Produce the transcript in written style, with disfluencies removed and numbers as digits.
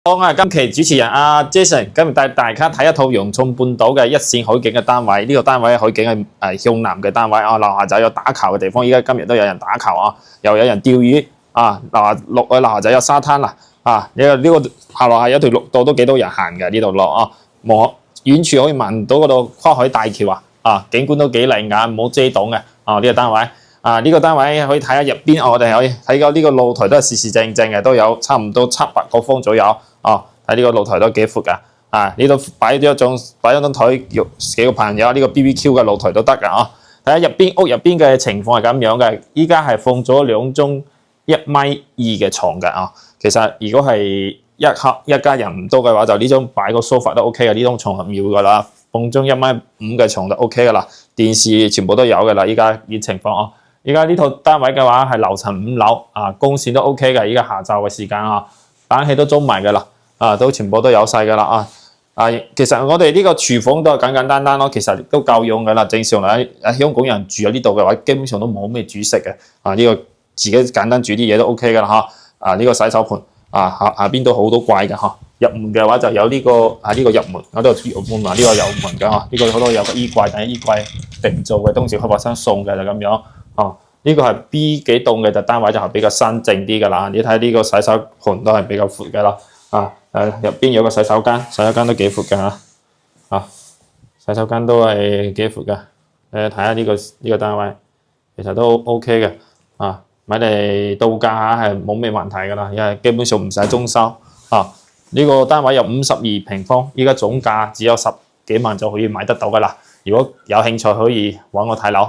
我係今期主持人阿 Jason， 今日帶大家睇一套洋葱半島嘅一線海景嘅單位。呢個單位海景係向南嘅單位啊，樓下就有打球嘅地方。依家今日都有人打球啊，又有人釣魚啊。落去樓下就有沙灘啦啊。呢個下落係有條綠道都幾多人行嘅呢度落啊。遠處可以聞到嗰度跨海大橋啊，景觀都幾靚㗎，冇遮擋嘅啊。呢個單位。呢個單位可以睇下入邊，我哋可以睇到呢個露台都係四正嘅，都有差唔多700個方左右。睇呢個露台都幾闊㗎。呢度擺咗張台，幾個朋友呢個 BBQ 嘅露台都得㗎。睇下屋入邊嘅情況係咁樣嘅，依家係放咗2張1.2米嘅床嘅。其實如果係一家人唔多嘅話，就呢張擺個梳化都 OK 嘅，呢張床係妙㗎啦，放張1.5米嘅床就 OK 㗎啦，電視全部都有㗎啦，依家呢情況。依家呢套單位嘅話係樓層5樓，光線都 OK 嘅。依家下晝嘅時間冷氣都裝埋嘅啦，都全部都有晒嘅啦。其實我哋呢個廚房都係簡單咯，其實都夠用嘅啦。正常嚟香港人住喺呢度嘅話，基本上都冇咩煮食嘅。呢個自己簡單煮啲嘢都 OK 嘅啦。呢個洗手盆下邊都好多櫃嘅。入門嘅話就有呢個呢個入門，我都有門呢個有門嘅。呢個好多有個衣櫃，但係衣櫃定做嘅，當時開發商送嘅就咁樣。呢個係 B 幾棟嘅單位就係比較新淨啲嘅啦。你睇呢個洗手盆都係比較闊嘅啦。入邊有個洗手間，洗手間都幾闊嘅洗手間都係幾闊嘅。睇下呢個單位，其實都 OK 嘅。買嚟度假係冇咩問題嘅啦，因為基本上唔使裝修。呢個單位有52平方，依家總價只有10幾萬就可以買得到嘅啦。如果有興趣可以揾我睇樓。